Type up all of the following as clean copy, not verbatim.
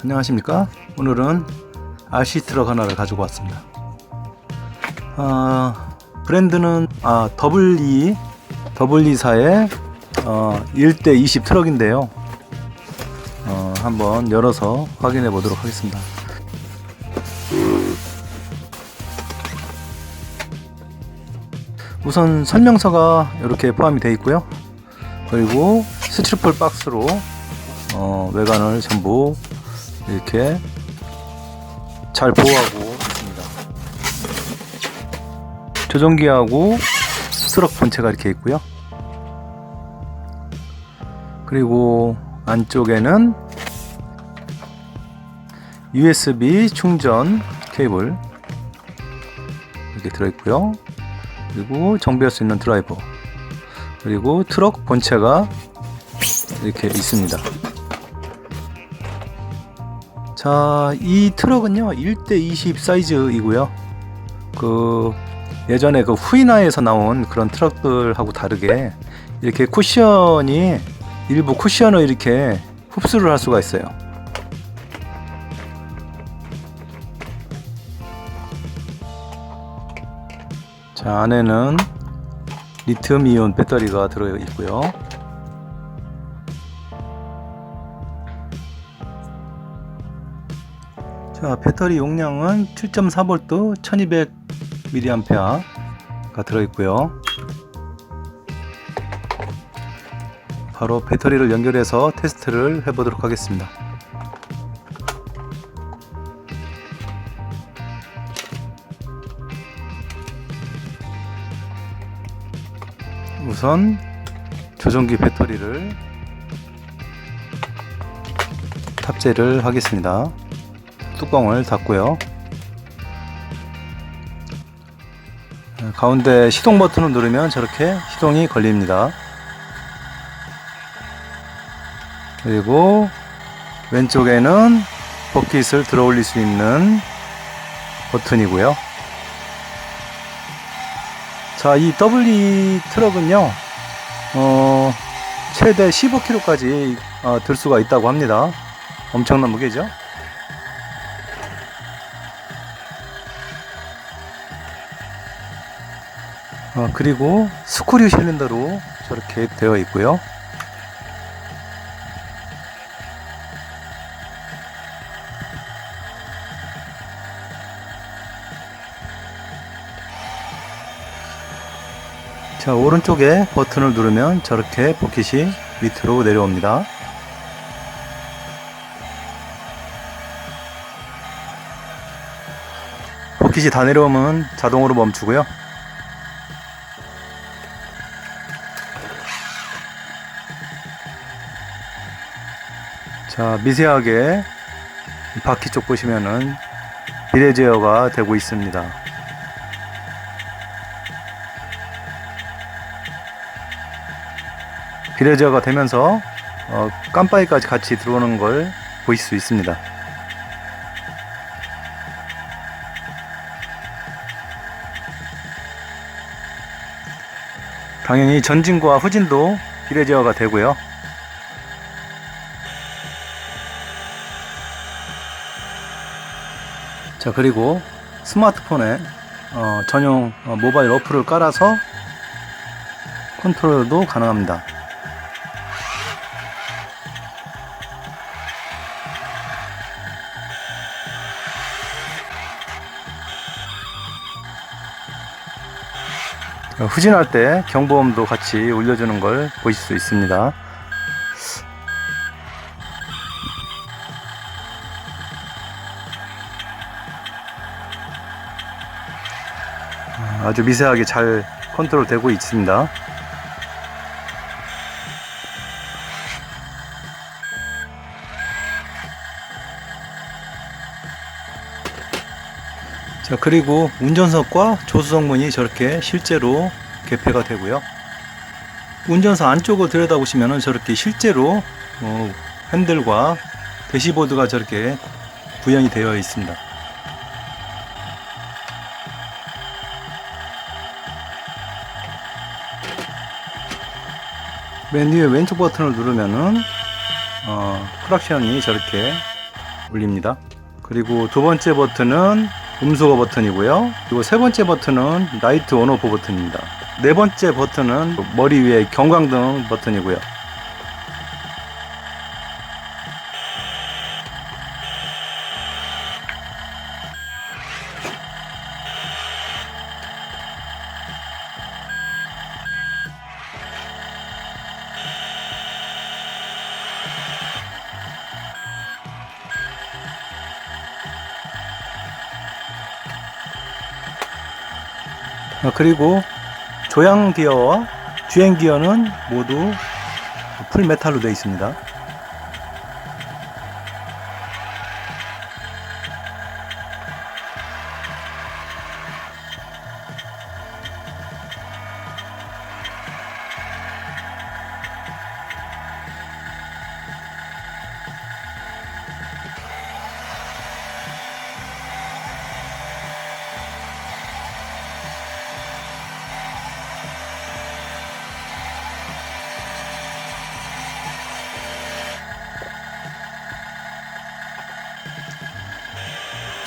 안녕하십니까. 오늘은 RC 트럭 하나를 가지고 왔습니다. 브랜드는 WE사의 1대20 트럭인데요. 한번 열어서 확인해 보도록 하겠습니다. 우선 설명서가 이렇게 포함이 되어 있고요. 그리고 스티로폴 박스로 외관을 전부 이렇게 잘 보호하고 있습니다. 조종기하고 트럭 본체가 이렇게 있고요. 그리고 안쪽에는 USB 충전 케이블 이렇게 들어있고요. 그리고 정비할 수 있는 드라이버, 그리고 트럭 본체가 이렇게 있습니다. 자, 이 트럭은요 1대20 사이즈이고요. 예전에 후이나에서 나온 그런 트럭들하고 다르게 이렇게 일부 쿠션을 이렇게 흡수를 할 수가 있어요. 자, 안에는 리튬 이온 배터리가 들어 있고요. 자, 배터리 용량은 7.4V 1200mAh가 들어 있고요. 바로 배터리를 연결해서 테스트를 해보도록 하겠습니다. 우선 조종기 배터리를 탑재를 하겠습니다. 뚜껑을 닫고요. 가운데 시동 버튼을 누르면 저렇게 시동이 걸립니다. 그리고 왼쪽에는 버킷을 들어 올릴 수 있는 버튼이고요. 자, 이 WE 트럭은요 최대 15kg까지 들 수가 있다고 합니다. 엄청난 무게죠. 그리고 스크류 실린더로 저렇게 되어 있고요. 자, 오른쪽에 버튼을 누르면 저렇게 버킷이 밑으로 내려옵니다. 버킷이 다 내려오면 자동으로 멈추고요. 자, 미세하게 바퀴 쪽 보시면은 비례 제어가 되고 있습니다. 비례 제어가 되면서 깜빡이까지 같이 들어오는 걸 보실 수 있습니다. 당연히 전진과 후진도 비례 제어가 되고요. 자, 그리고 스마트폰에 전용 모바일 어플을 깔아서 컨트롤도 가능합니다. 후진할 때 경보음도 같이 울려주는 걸 보실 수 있습니다. 아주 미세하게 잘 컨트롤 되고 있습니다. 자, 그리고 운전석과 조수석문이 저렇게 실제로 개폐가 되고요. 운전석 안쪽을 들여다보시면 저렇게 실제로 핸들과 대시보드가 저렇게 구현이 되어 있습니다. 맨 위에 왼쪽 버튼을 누르면은 크락션이 저렇게 올립니다. 그리고 두 번째 버튼은 음수거 버튼이고요. 그리고 세 번째 버튼은 라이트 온오프 버튼입니다. 네 번째 버튼은 머리 위에 경광등 버튼이고요. 그리고 조향 기어와 주행 기어는 모두 풀 메탈로 되어 있습니다.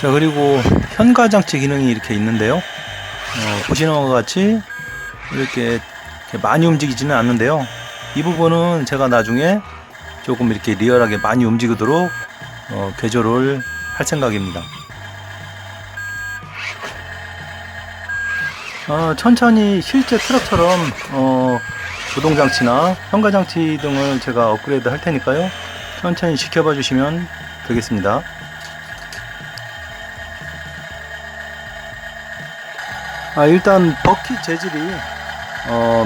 자, 그리고 현가장치 기능이 이렇게 있는데요. 보시는 것과 같이 이렇게 많이 움직이지는 않는데요. 이 부분은 제가 나중에 조금 이렇게 리얼하게 많이 움직이도록 개조를 할 생각입니다. 천천히 실제 트럭처럼 구동장치나 현가장치 등을 제가 업그레이드 할 테니까요. 천천히 지켜봐 주시면 되겠습니다. 일단 버킷 재질이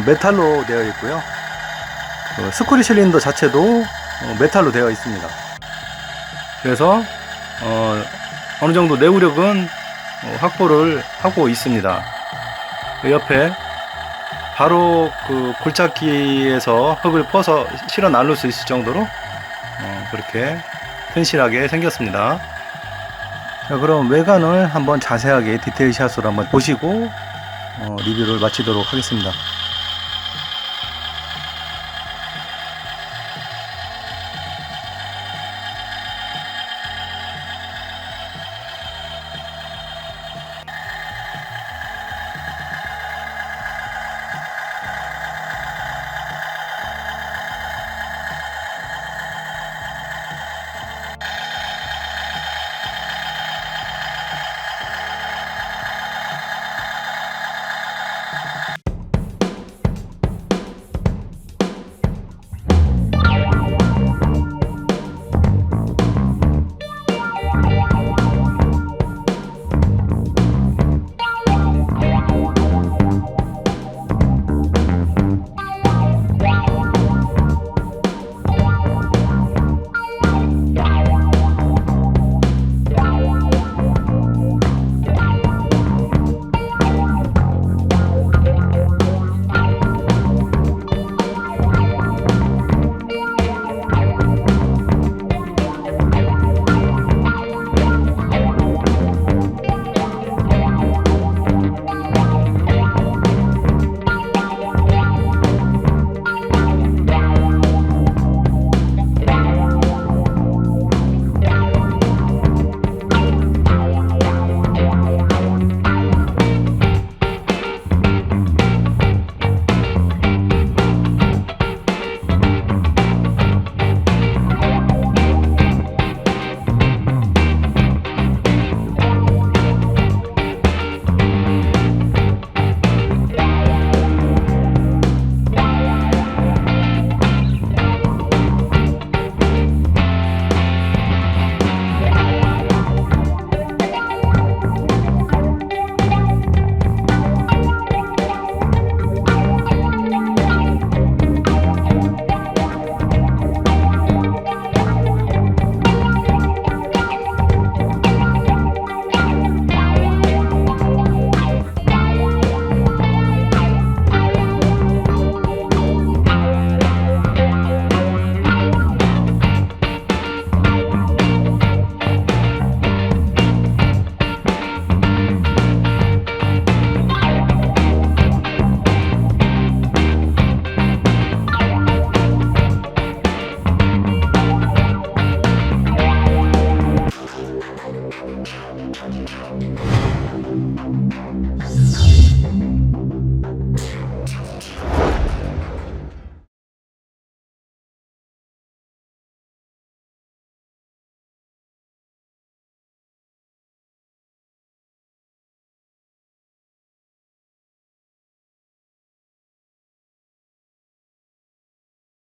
메탈로 되어 있고요. 스크류 실린더 자체도 메탈로 되어 있습니다. 그래서 어느 정도 내구력은 확보를 하고 있습니다. 그 옆에 바로 그 굴착기에서 흙을 퍼서 실어 나를 수 있을 정도로 그렇게 튼실하게 생겼습니다. 자, 그럼 외관을 한번 자세하게 디테일 샷으로 한번 보시고 리뷰를 마치도록 하겠습니다.